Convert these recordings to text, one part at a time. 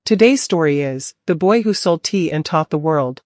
Today's story is The Boy Who Sold Tea and Taught the World.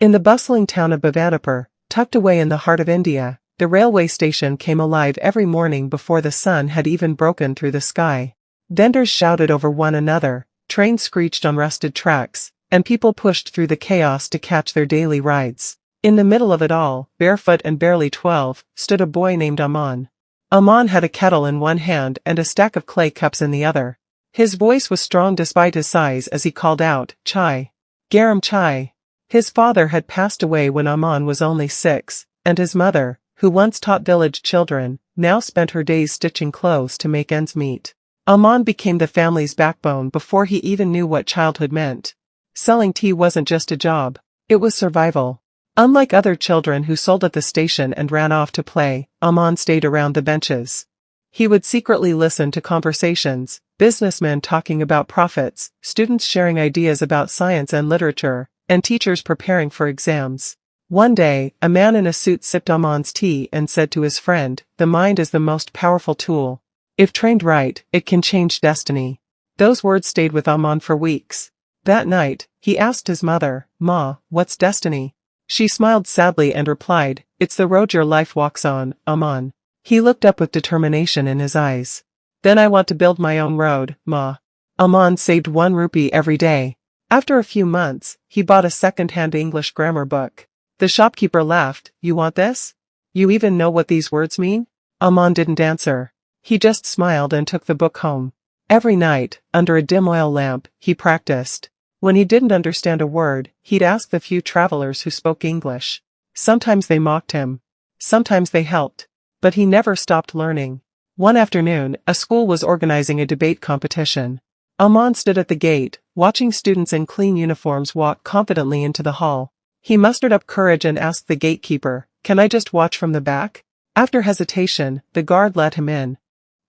In the bustling town of Bhavanipur, tucked away in the heart of India, the railway station came alive every morning before the sun had even broken through the sky. Vendors shouted over one another, trains screeched on rusted tracks, and people pushed through the chaos to catch their daily rides. In the middle of it all, barefoot and barely 12, stood a boy named Aman. Aman had a kettle in one hand and a stack of clay cups in the other. His voice was strong despite his size as he called out, "Chai. Garam chai." His father had passed away when Aman was only 6, and his mother, who once taught village children, now spent her days stitching clothes to make ends meet. Aman became the family's backbone before he even knew what childhood meant. Selling tea wasn't just a job, it was survival. Unlike other children who sold at the station and ran off to play, Aman stayed around the benches. He would secretly listen to conversations, businessmen talking about profits, students sharing ideas about science and literature, and teachers preparing for exams. One day, a man in a suit sipped Aman's tea and said to his friend, "The mind is the most powerful tool. If trained right, it can change destiny." Those words stayed with Aman for weeks. That night, he asked his mother, "Ma, what's destiny?" She smiled sadly and replied, "It's the road your life walks on, Aman." He looked up with determination in his eyes. "Then I want to build my own road, Ma." Aman saved 1 rupee every day. After a few months, he bought a second-hand English grammar book. The shopkeeper laughed, "You want this? You even know what these words mean?" Aman didn't answer. He just smiled and took the book home. Every night, under a dim oil lamp, he practiced. When he didn't understand a word, he'd ask the few travelers who spoke English. Sometimes they mocked him. Sometimes they helped. But he never stopped learning. One afternoon, a school was organizing a debate competition. Aman stood at the gate, watching students in clean uniforms walk confidently into the hall. He mustered up courage and asked the gatekeeper, "Can I just watch from the back?" After hesitation, the guard let him in.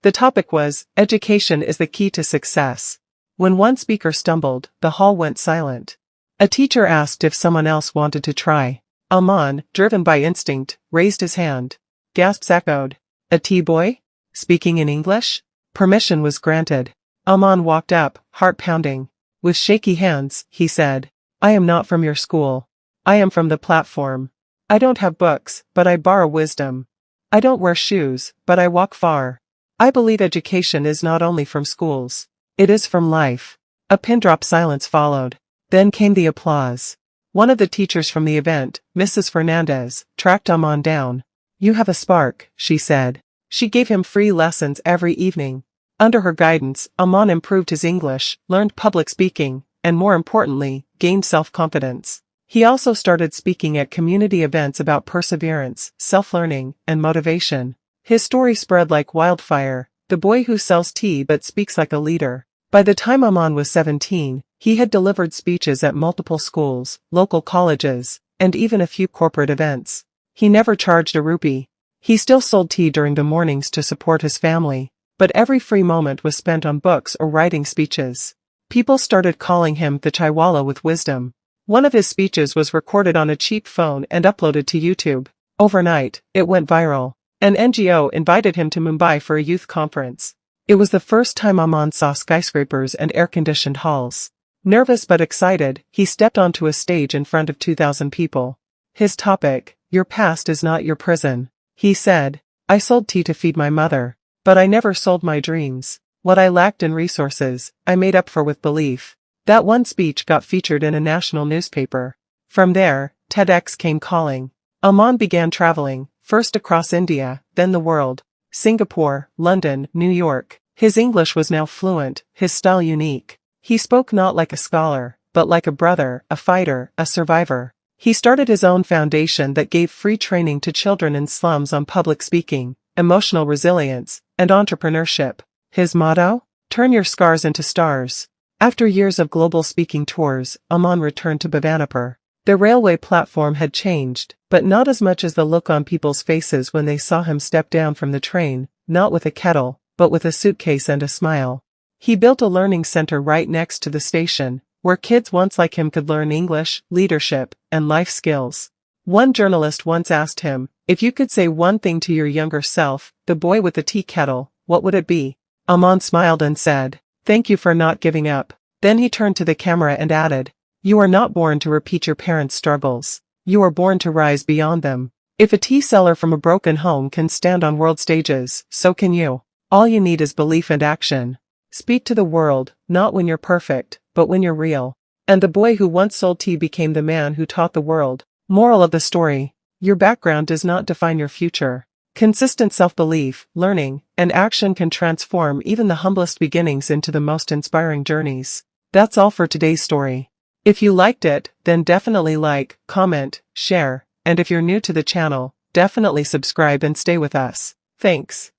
The topic was, "Education is the key to success." When one speaker stumbled, the hall went silent. A teacher asked if someone else wanted to try. Aman, driven by instinct, raised his hand. Gasps echoed. "A tea boy? Speaking in English?" Permission was granted. Aman walked up, heart pounding. With shaky hands, he said, "I am not from your school. I am from the platform. I don't have books, but I borrow wisdom. I don't wear shoes, but I walk far. I believe education is not only from schools. It is from life." A pin-drop silence followed. Then came the applause. One of the teachers from the event, Mrs. Fernandez, tracked Aman down. "You have a spark," she said. She gave him free lessons every evening. Under her guidance, Aman improved his English, learned public speaking, and more importantly, gained self-confidence. He also started speaking at community events about perseverance, self-learning, and motivation. His story spread like wildfire, the boy who sells tea but speaks like a leader. By the time Aman was 17, he had delivered speeches at multiple schools, local colleges, and even a few corporate events. He never charged a rupee. He still sold tea during the mornings to support his family, but every free moment was spent on books or writing speeches. People started calling him the Chaiwala with wisdom. One of his speeches was recorded on a cheap phone and uploaded to YouTube. Overnight, it went viral. An NGO invited him to Mumbai for a youth conference. It was the first time Aman saw skyscrapers and air-conditioned halls. Nervous but excited, he stepped onto a stage in front of 2,000 people. His topic, "Your past is not your prison." He said, "I sold tea to feed my mother. But I never sold my dreams. What I lacked in resources, I made up for with belief." That one speech got featured in a national newspaper. From there, TEDx came calling. Aman began traveling, first across India, then the world. Singapore, London, New York. His English was now fluent, his style unique. He spoke not like a scholar, but like a brother, a fighter, a survivor. He started his own foundation that gave free training to children in slums on public speaking, emotional resilience, and entrepreneurship. His motto? Turn your scars into stars. After years of global speaking tours, Aman returned to Bhavanipur. The railway platform had changed, but not as much as the look on people's faces when they saw him step down from the train, not with a kettle, but with a suitcase and a smile. He built a learning center right next to the station, where kids once like him could learn English, leadership, and life skills. One journalist once asked him, "If you could say one thing to your younger self, the boy with the tea kettle, what would it be?" Aman smiled and said, "Thank you for not giving up." Then he turned to the camera and added, "You are not born to repeat your parents' struggles. You are born to rise beyond them. If a tea seller from a broken home can stand on world stages, so can you. All you need is belief and action. Speak to the world, not when you're perfect, but when you're real." And the boy who once sold tea became the man who taught the world. Moral of the story: your background does not define your future. Consistent self-belief, learning, and action can transform even the humblest beginnings into the most inspiring journeys. That's all for today's story. If you liked it, then definitely like, comment, share, and if you're new to the channel, definitely subscribe and stay with us. Thanks.